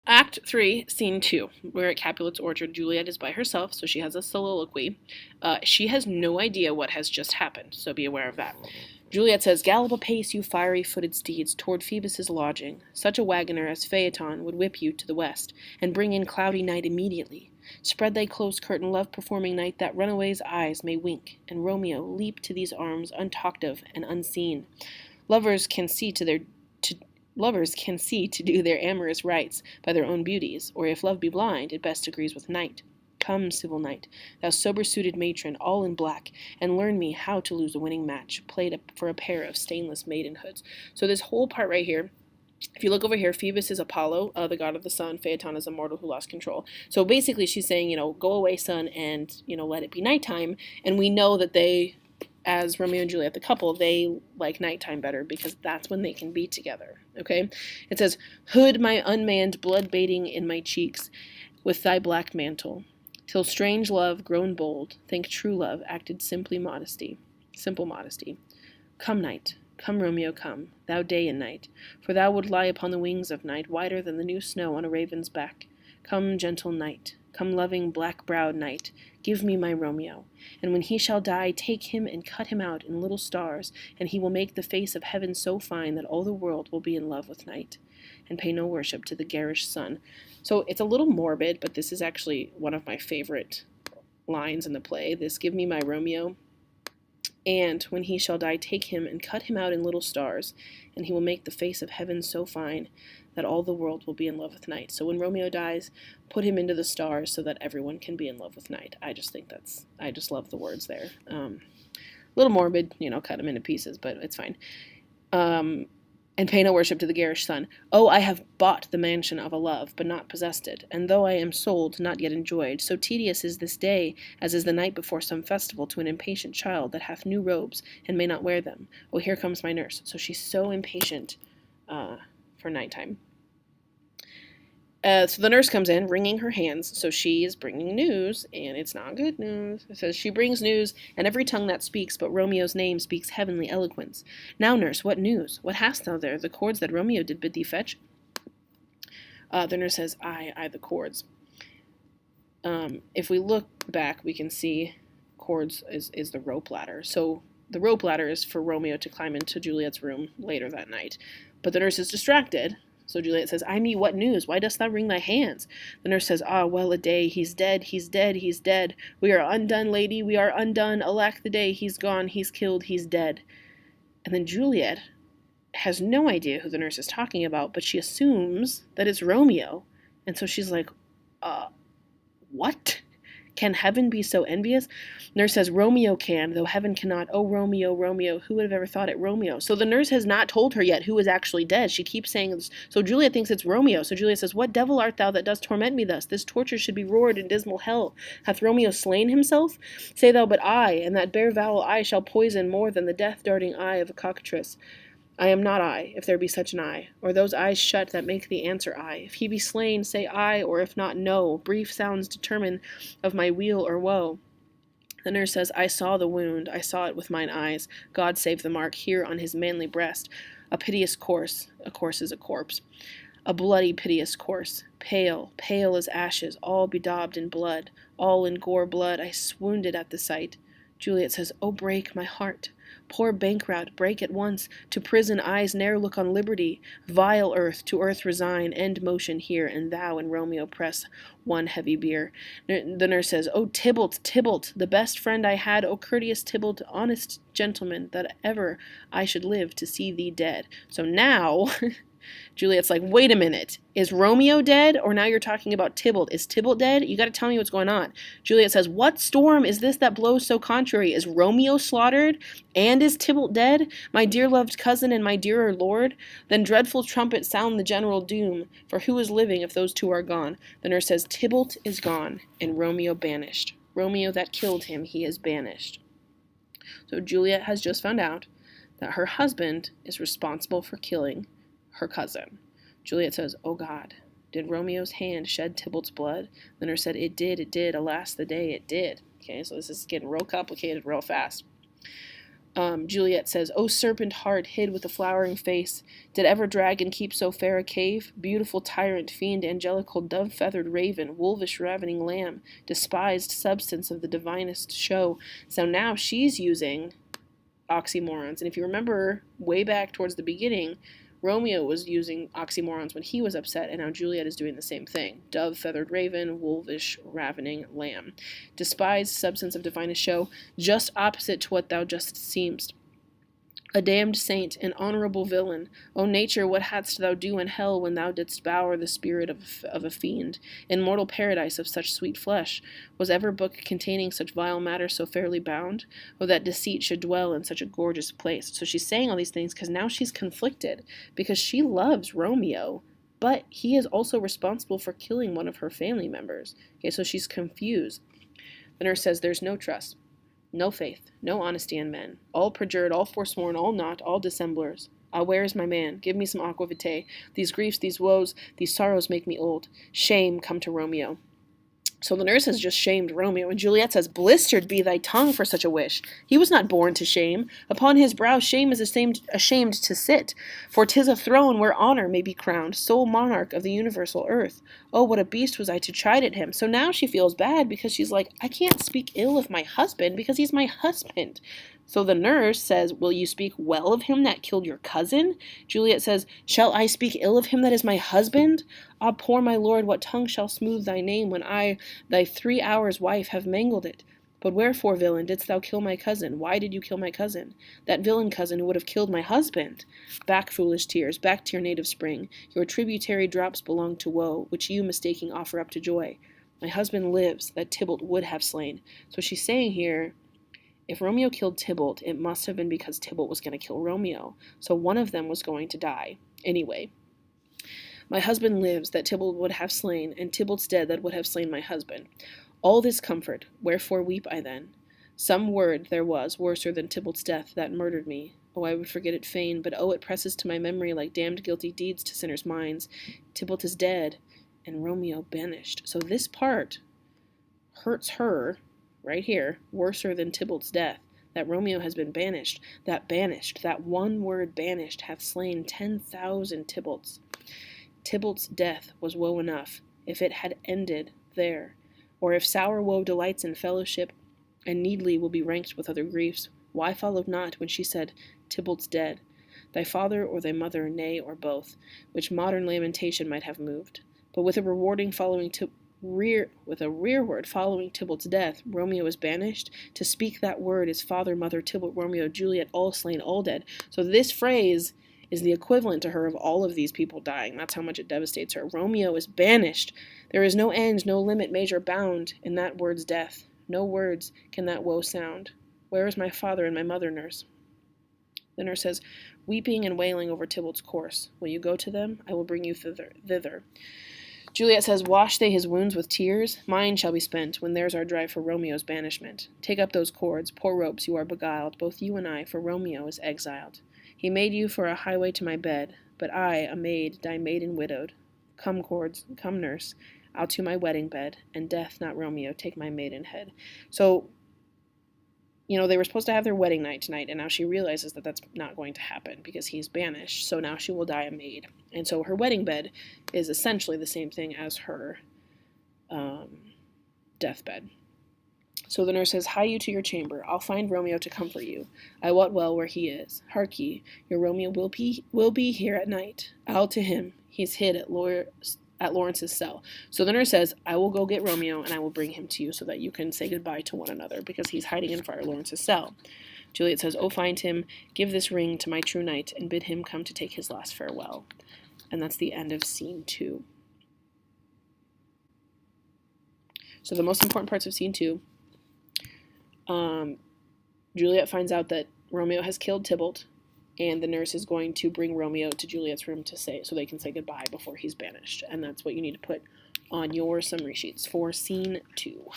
Act 3, Scene 2. We're at Capulet's orchard. Juliet is by herself, so she has a soliloquy. She has no idea what has just happened, so be aware of that. Juliet says, "Gallop apace, you fiery-footed steeds, toward Phoebus's lodging. Such a wagoner as Phaeton would whip you to the west, and bring in cloudy night immediately. Spread thy close curtain, love-performing night, that runaways' eyes may wink, and Romeo leap to these arms, untalked of and unseen. Lovers can see to do their amorous rites by their own beauties, or if love be blind, it best agrees with night. Come, civil knight, thou sober-suited matron, all in black, and learn me how to lose a winning match, played for a pair of stainless maidenhoods." So this whole part right here, if you look over here, Phoebus is Apollo, the god of the sun. Phaeton is a mortal who lost control. So basically she's saying, go away, sun, and, let it be nighttime. And we know that they, as Romeo and Juliet, the couple, they like nighttime better because that's when they can be together, okay? It says, "Hood my unmanned blood bating in my cheeks with thy black mantle, till strange love grown bold, think true love acted simple modesty. Come night, come Romeo, come, thou day and night, for thou would lie upon the wings of night, whiter than the new snow on a raven's back. Come gentle night, come loving black-browed night, give me my Romeo, and when he shall die, take him and cut him out in little stars, and he will make the face of heaven so fine that all the world will be in love with night, and pay no worship to the garish sun." So it's a little morbid, but this is actually one of my favorite lines in the play. This, "Give me my Romeo, and when he shall die, take him and cut him out in little stars, and he will make the face of heaven so fine that all the world will be in love with night." So when Romeo dies, put him into the stars so that everyone can be in love with night. I just love the words there. A little morbid, cut him into pieces, but it's fine. And pay no worship to the garish sun. "Oh, I have bought the mansion of a love, but not possessed it, and though I am sold, not yet enjoyed, so tedious is this day, as is the night before some festival to an impatient child that hath new robes, and may not wear them. Oh, here comes my nurse." So she's so impatient for nighttime. So the nurse comes in, wringing her hands, so she is bringing news, and it's not good news. It says, "She brings news, and every tongue that speaks but Romeo's name speaks heavenly eloquence. Now, nurse, what news? What hast thou there? The cords that Romeo did bid thee fetch?" The nurse says, I the cords. If we look back, we can see cords is the rope ladder. So the rope ladder is for Romeo to climb into Juliet's room later that night. But the nurse is distracted. So Juliet says, "I me, what news? Why dost thou wring thy hands?" The nurse says, "Ah, well a day, he's dead, he's dead, he's dead. We are undone, lady, we are undone. Alack the day, he's gone, he's killed, he's dead." And then Juliet has no idea who the nurse is talking about, but she assumes that it's Romeo. And so she's like, what? Can heaven be so envious? Nurse says, "Romeo can, though heaven cannot. Oh, Romeo, Romeo, who would have ever thought it Romeo?" So the nurse has not told her yet who is actually dead. She keeps saying this. So Juliet thinks it's Romeo. So Juliet says, "What devil art thou that dost torment me thus? This torture should be roared in dismal hell. Hath Romeo slain himself? Say thou but I, and that bare vowel I shall poison more than the death-darting eye of a cockatrice. I am not I, if there be such an eye, or those eyes shut that make the answer I. If he be slain, say I, or if not, no. Brief sounds determine of my weal or woe." The nurse says, "I saw the wound, I saw it with mine eyes. God save the mark here on his manly breast. A piteous corse," a corse is a corpse, "a bloody piteous corse, pale, pale as ashes, all bedaubed in blood, all in gore blood. I swoonded at the sight." Juliet says, "Oh, break my heart. Poor bankrout, break at once. To prison eyes ne'er look on liberty. Vile earth, to earth resign, end motion here, and thou and Romeo press one heavy bier." The nurse says, "Oh, Tybalt, Tybalt, the best friend I had, oh, courteous Tybalt, honest gentleman, that ever I should live to see thee dead." So now Juliet's like, "Wait a minute. Is Romeo dead? Or now you're talking about Tybalt? Is Tybalt dead? You got to tell me what's going on." Juliet says, "What storm is this that blows so contrary? Is Romeo slaughtered? And is Tybalt dead? My dear loved cousin and my dearer lord? Then dreadful trumpet sound the general doom. For who is living if those two are gone?" The nurse says, "Tybalt is gone, and Romeo banished. Romeo that killed him, he is banished." So Juliet has just found out that her husband is responsible for killing her cousin. Juliet says, "Oh God, did Romeo's hand shed Tybalt's blood?" The nurse said, it did, alas the day, it did." Okay, so this is getting real complicated real fast. Juliet says, "O serpent heart, hid with a flowering face, did ever dragon keep so fair a cave? Beautiful tyrant, fiend, angelical, dove-feathered raven, wolvish ravening lamb, despised substance of the divinest show." So now she's using oxymorons. And if you remember way back towards the beginning, Romeo was using oxymorons when he was upset, and now Juliet is doing the same thing. Dove, feathered raven, wolvish, ravening lamb. Despised substance of divinest show, just opposite to what thou just seemst. A damned saint, an honorable villain. O nature, what hadst thou do in hell when thou didst bower the spirit of a fiend? In mortal paradise of such sweet flesh, was ever book containing such vile matter so fairly bound? O that deceit should dwell in such a gorgeous place. So she's saying all these things because now she's conflicted, because she loves Romeo, but he is also responsible for killing one of her family members. Okay, so she's confused. The nurse says, "There's no trust. No faith, no honesty in men, all perjured, all forsworn, all not, all dissemblers. Ah, where is my man? Give me some aqua vitae. These griefs, these woes, these sorrows make me old. Shame come to Romeo." So the nurse has just shamed Romeo, and Juliet says, "Blistered be thy tongue for such a wish. He was not born to shame. Upon his brow shame is ashamed to sit, for 'tis a throne where honor may be crowned, sole monarch of the universal earth. Oh, what a beast was I to chide at him." So now she feels bad because she's like, I can't speak ill of my husband because he's my husband. So the nurse says, "Will you speak well of him that killed your cousin?" Juliet says, "Shall I speak ill of him that is my husband? Ah, poor my lord, what tongue shall smooth thy name when I, thy 3 hours' wife, have mangled it? But wherefore, villain, didst thou kill my cousin? Why did you kill my cousin? That villain cousin who would have killed my husband? Back, foolish tears, back to your native spring. Your tributary drops belong to woe, which you, mistaking, offer up to joy. My husband lives, that Tybalt would have slain." So she's saying here, if Romeo killed Tybalt, it must have been because Tybalt was going to kill Romeo. So one of them was going to die. Anyway, "My husband lives, that Tybalt would have slain, and Tybalt's dead, that would have slain my husband. All this comfort, wherefore weep I then? Some word there was, worser than Tybalt's death, that murdered me. Oh, I would forget it fain, but oh, it presses to my memory like damned guilty deeds to sinners' minds. Tybalt is dead, and Romeo banished." So this part hurts her, right here, worser than Tybalt's death, that Romeo has been banished. That one word banished, hath slain 10,000 Tybalts. Tybalt's death was woe enough, if it had ended there. Or if sour woe delights in fellowship, and needly will be ranked with other griefs, why followed not when she said, "Tybalt's dead, thy father or thy mother, nay, or both," which modern lamentation might have moved. But with a rearward following Tybalt's death, Romeo is banished. To speak that word is father, mother, Tybalt, Romeo, Juliet, all slain, all dead. So this phrase is the equivalent to her of all of these people dying. That's how much it devastates her. Romeo is banished. There is no end, no limit, measure, bound in that word's death. No words can that woe sound. Where is my father and my mother, nurse? The nurse says, "Weeping and wailing over Tybalt's corse. Will you go to them? I will bring you thither." Juliet says, "Wash they his wounds with tears? Mine shall be spent when theirs are dry for Romeo's banishment. Take up those cords, poor ropes, you are beguiled, both you and I, for Romeo is exiled. He made you for a highway to my bed, but I, a maid, die maiden widowed. Come, cords, come, nurse, out to my wedding bed, and death, not Romeo, take my maiden head." So, they were supposed to have their wedding night tonight, and now she realizes that that's not going to happen because he's banished, so now she will die a maid. And so her wedding bed is essentially the same thing as her deathbed. So the nurse says, "Hie you to your chamber. I'll find Romeo to comfort you. I wot well where he is. Hark ye, your Romeo will be here at night. I'll to him. He's hid at Lawrence's cell." So the nurse says, "I will go get Romeo, and I will bring him to you so that you can say goodbye to one another, because he's hiding in Friar Lawrence's cell." Juliet says, "Oh, find him, give this ring to my true knight, and bid him come to take his last farewell." And that's the end of scene 2. So the most important parts of scene 2, Juliet finds out that Romeo has killed Tybalt, and the nurse is going to bring Romeo to Juliet's room so they can say goodbye before he's banished. And that's what you need to put on your summary sheets for scene 2.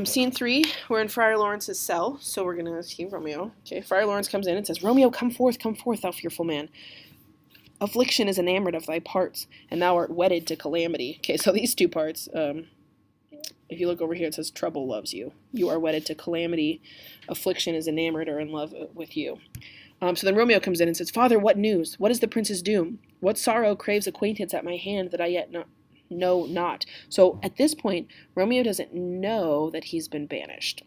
Scene 3, we're in Friar Lawrence's cell, so we're going to see Romeo. Okay, Friar Lawrence comes in and says, "Romeo, come forth, thou fearful man. Affliction is enamored of thy parts, and thou art wedded to calamity." Okay, so these two parts, if you look over here, it says trouble loves you. You are wedded to calamity. Affliction is enamored or in love with you. So then Romeo comes in and says, Father, what news? What is the prince's doom? What sorrow craves acquaintance at my hand that I yet know not? So at this point, Romeo doesn't know that he's been banished.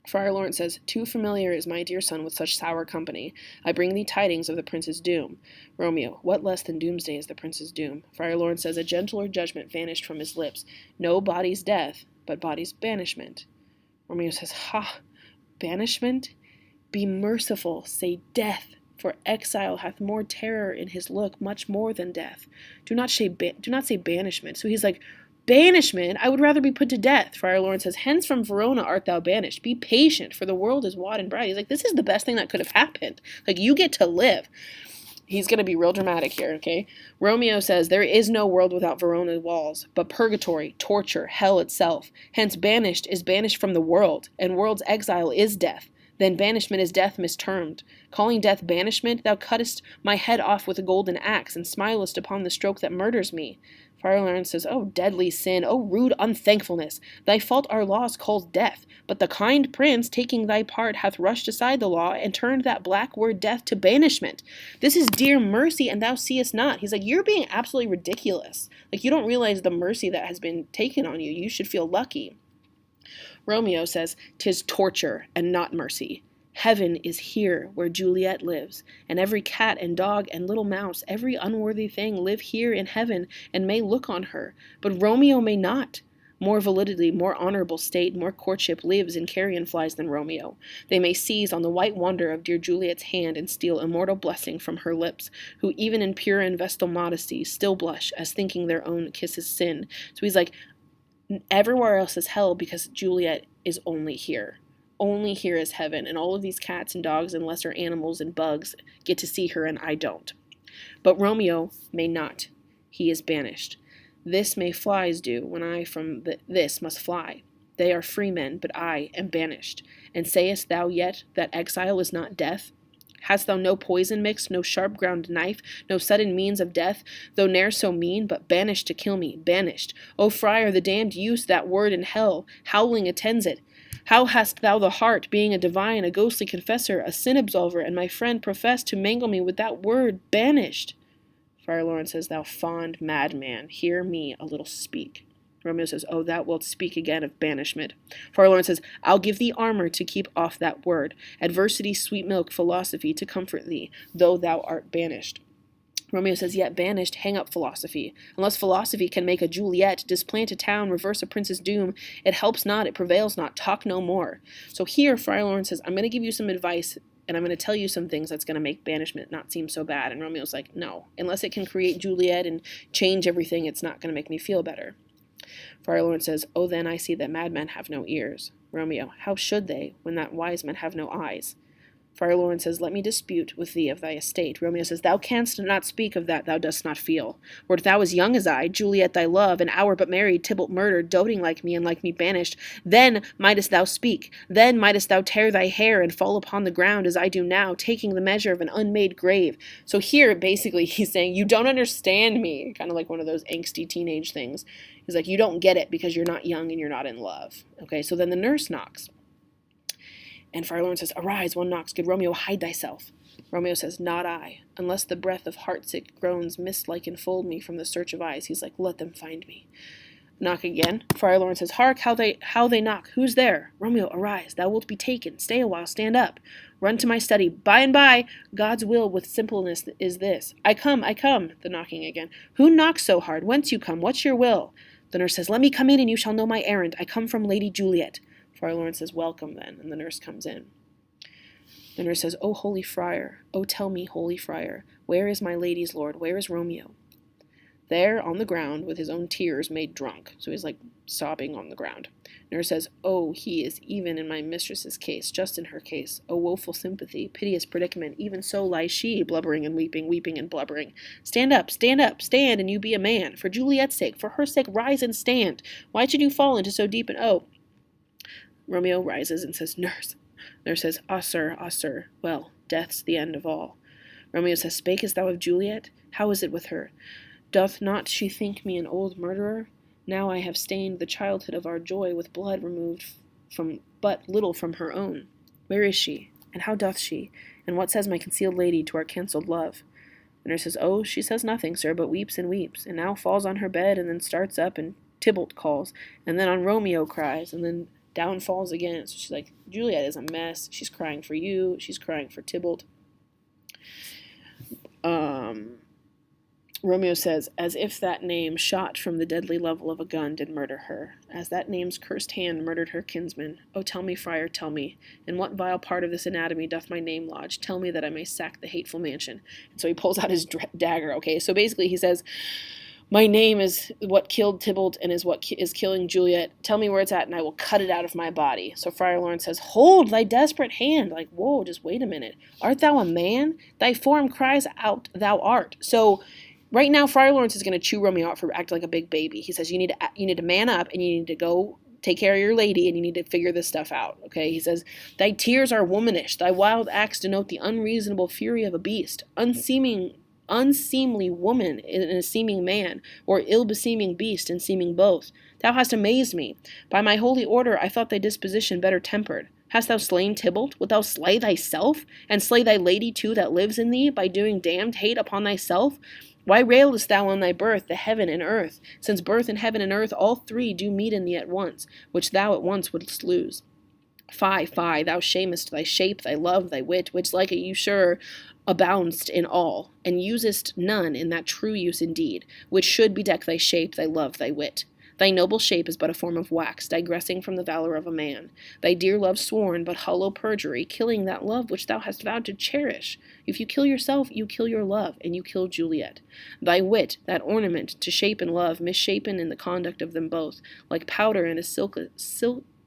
Friar Lawrence says, Too familiar is my dear son with such sour company. I bring thee tidings of the prince's doom. Romeo, what less than doomsday is the prince's doom? Friar Lawrence says, A gentler judgment vanished from his lips. No body's death, but body's banishment. Romeo says, Ha! Banishment? Be merciful, say death, for exile hath more terror in his look, much more than death. Do not say banishment. So he's like, banishment? I would rather be put to death. Friar Lawrence says, Hence from Verona art thou banished. Be patient, for the world is wad and bright. He's like, this is the best thing that could have happened. Like, you get to live. He's going to be real dramatic here, okay? Romeo says, There is no world without Verona's walls, but purgatory, torture, hell itself. Hence banished is banished from the world, and world's exile is death. Then banishment is death mistermed. Calling death banishment, thou cuttest my head off with a golden axe, and smilest upon the stroke that murders me. Friar Lawrence says, O deadly sin, O rude unthankfulness! Thy fault our laws calls death, but the kind prince, taking thy part, hath rushed aside the law, and turned that black word death to banishment. This is dear mercy, and thou seest not. He's like, you're being absolutely ridiculous. Like, you don't realize the mercy that has been taken on you. You should feel lucky. Romeo says, "'Tis torture and not mercy. Heaven is here where Juliet lives, and every cat and dog and little mouse, every unworthy thing live here in heaven and may look on her, but Romeo may not. More validity, more honorable state, more courtship lives in carrion flies than Romeo. They may seize on the white wonder of dear Juliet's hand and steal immortal blessing from her lips, who even in pure and vestal modesty still blush as thinking their own kisses sin." So he's like, everywhere else is hell because Juliet is only here. Only here is heaven, and all of these cats and dogs and lesser animals and bugs get to see her, and I don't. But Romeo may not. He is banished. This may flies do, when I from this must fly. They are free men, but I am banished. And sayest thou yet that exile is not death? Hast thou no poison mixed, no sharp-ground knife, no sudden means of death, though ne'er so mean, but banished to kill me, banished? O friar, the damned use that word in hell, howling attends it. How hast thou the heart, being a divine, a ghostly confessor, a sin absolver, and my friend, profess to mangle me with that word, banished? Friar Lawrence says, Thou fond madman, hear me a little speak. Romeo says, Oh, thou wilt speak again of banishment. Friar Lawrence says, I'll give thee armor to keep off that word, adversity, sweet milk, philosophy to comfort thee, though thou art banished. Romeo says, Yet banished, hang up philosophy. Unless philosophy can make a Juliet, displant a town, reverse a prince's doom, it helps not, it prevails not, talk no more. So here, Friar Lawrence says, I'm going to give you some advice, and I'm going to tell you some things that's going to make banishment not seem so bad. And Romeo's like, no, unless it can create Juliet and change everything, it's not going to make me feel better. Friar Lawrence says, Oh, then I see that madmen have no ears. Romeo, how should they, when that wise men have no eyes? Friar Lawrence says, Let me dispute with thee of thy estate. Romeo says, Thou canst not speak of that thou dost not feel. Wert thou as young as I, Juliet thy love, an hour but married, Tybalt murdered, doting like me and like me banished, then mightest thou speak, then mightest thou tear thy hair and fall upon the ground as I do now, taking the measure of an unmade grave. So here, basically, he's saying, you don't understand me, kind of like one of those angsty teenage things. He's like, you don't get it because you're not young and you're not in love. Okay, so then the nurse knocks. And Friar Lawrence says, Arise, one knocks, good Romeo, hide thyself. Romeo says, Not I, unless the breath of heartsick groans mist-like enfold me from the search of eyes. He's like, Let them find me. Knock again. Friar Lawrence says, Hark, how they knock. Who's there? Romeo, arise, thou wilt be taken. Stay a while, stand up. Run to my study. By and by, God's will with simpleness is this. I come. The knocking again. Who knocks so hard? Whence you come? What's your will? The nurse says, Let me come in, and you shall know my errand. I come from Lady Juliet. Friar Lawrence says, Welcome, then, and the nurse comes in. The nurse says, O holy friar, O tell me, holy friar, where is my lady's lord? Where is Romeo? There, on the ground, with his own tears made drunk. So he's like sobbing on the ground. Nurse says, Oh, he is even in my mistress's case, just in her case. O woeful sympathy, piteous predicament, even so lies she, blubbering and weeping, weeping and blubbering. Stand up, stand, and you be a man. For Juliet's sake, for her sake, rise and stand. Why should you fall into so deep an Romeo rises and says, Nurse. Nurse says, Ah, sir. Well, death's the end of all. Romeo says, Spakest thou of Juliet? How is it with her? Doth not she think me an old murderer? Now I have stained the childhood of our joy with blood removed from but little from her own. Where is she? And how doth she? And what says my concealed lady to our cancelled love? The nurse says, Oh, she says nothing, sir, but weeps and weeps, and now falls on her bed, and then starts up, and Tybalt calls, and then on Romeo cries, and then down falls again. So she's like, Juliet is a mess. She's crying for you. She's crying for Tybalt. Romeo says, as if that name shot from the deadly level of a gun did murder her, as that name's cursed hand murdered her kinsman. Oh, tell me, friar, tell me, in what vile part of this anatomy doth my name lodge? Tell me that I may sack the hateful mansion. And so he pulls out his dagger, okay? So basically he says, my name is what killed Tybalt and is what is killing Juliet. Tell me where it's at, and I will cut it out of my body. So Friar Lawrence says, hold thy desperate hand. Like, whoa, just wait a minute. Art thou a man? Thy form cries out, thou art. So right now, Friar Lawrence is going to chew Romeo out for acting like a big baby. He says, you need to man up, and you need to go take care of your lady, and you need to figure this stuff out, okay? He says, thy tears are womanish. Thy wild acts denote the unreasonable fury of a beast. Unseemly woman in a seeming man, or ill-beseeming beast in seeming both. Thou hast amazed me. By my holy order I thought thy disposition better tempered. Hast thou slain Tybalt? Wilt thou slay thyself, and slay thy lady too that lives in thee, by doing damned hate upon thyself? Why railest thou on thy birth, the heaven and earth, since birth and heaven and earth all three do meet in thee at once, which thou at once wouldst lose? Fie, fie, thou shamest thy shape, thy love, thy wit, which like a usurer aboundst in all, and usest none in that true use indeed, which should bedeck thy shape, thy love, thy wit. Thy noble shape is but a form of wax, digressing from the valor of a man. Thy dear love sworn, but hollow perjury, killing that love which thou hast vowed to cherish. If you kill yourself, you kill your love, and you kill Juliet. Thy wit, that ornament to shape and love, misshapen in the conduct of them both, like powder in a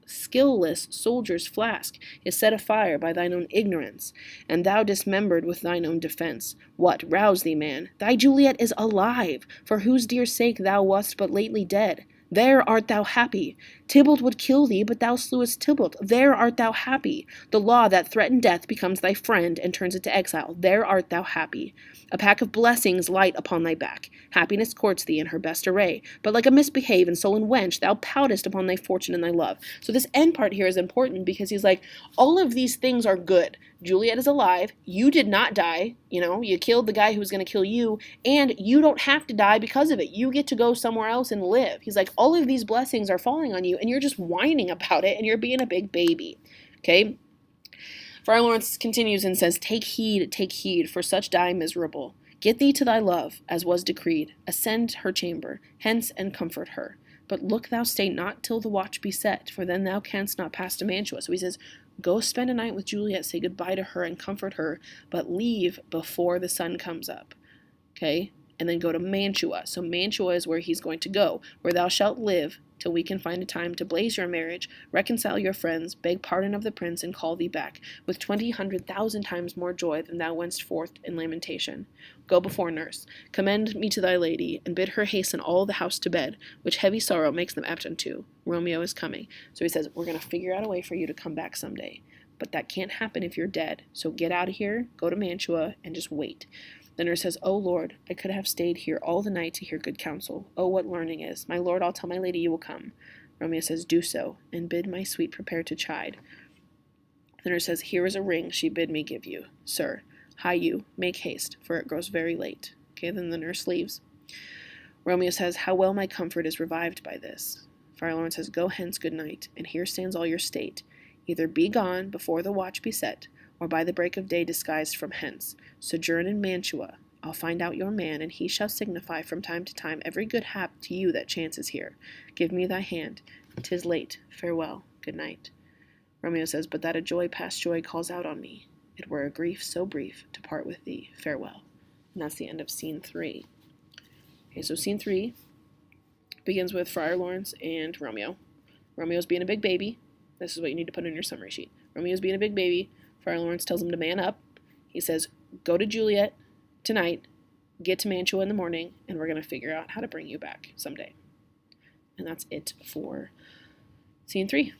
skillless soldier's flask, is set afire by thine own ignorance, and thou dismembered with thine own defense. What, rouse thee, man? Thy Juliet is alive, for whose dear sake thou wast but lately dead. There art thou happy. Tybalt would kill thee, but thou slewest Tybalt. There art thou happy. The law that threatened death becomes thy friend and turns it to exile. There art thou happy. A pack of blessings light upon thy back. Happiness courts thee in her best array, but like a misbehaved and sullen wench, thou poutest upon thy fortune and thy love. So this end part here is important because he's like, all of these things are good. Juliet is alive. You did not die. You killed the guy who was going to kill you, and you don't have to die because of it. You get to go somewhere else and live. He's like, all of these blessings are falling on you, and you're just whining about it, and you're being a big baby. Okay? Friar Lawrence continues and says, take heed, for such die miserable. Get thee to thy love, as was decreed. Ascend her chamber, hence and comfort her. But look thou stay not till the watch be set, for then thou canst not pass to Mantua. So he says, go spend a night with Juliet, say goodbye to her and comfort her, but leave before the sun comes up. Okay? And then go to Mantua. So Mantua is where he's going to go, where thou shalt live till we can find a time to blaze your marriage, reconcile your friends, beg pardon of the prince, and call thee back, with 20,000 times more joy than thou wentst forth in lamentation. Go before nurse, commend me to thy lady, and bid her hasten all the house to bed, which heavy sorrow makes them apt unto. Romeo is coming. So he says, we're going to figure out a way for you to come back someday. But that can't happen if you're dead. So get out of here, go to Mantua, and just wait. The nurse says, O Lord, I could have stayed here all the night to hear good counsel. Oh, what learning is! My lord, I'll tell my lady you will come. Romeo says, do so, and bid my sweet prepare to chide. The nurse says, here is a ring she bid me give you. Sir, hie you, make haste, for it grows very late. Okay, then the nurse leaves. Romeo says, how well my comfort is revived by this. Friar Lawrence says, go hence, good night, and here stands all your state. Either be gone before the watch be set, or by the break of day disguised from hence. Sojourn in Mantua. I'll find out your man, and he shall signify from time to time every good hap to you that chances here. Give me thy hand. 'Tis late. Farewell. Good night. Romeo says, but that a joy past joy calls out on me. It were a grief so brief to part with thee. Farewell. And that's the end of scene 3. Okay, so scene 3 begins with Friar Lawrence and Romeo. Romeo's being a big baby. This is what you need to put in your summary sheet. Romeo's being a big baby. Friar Lawrence tells him to man up. He says, go to Juliet tonight, get to Mantua in the morning, and we're going to figure out how to bring you back someday. And that's it for scene 3.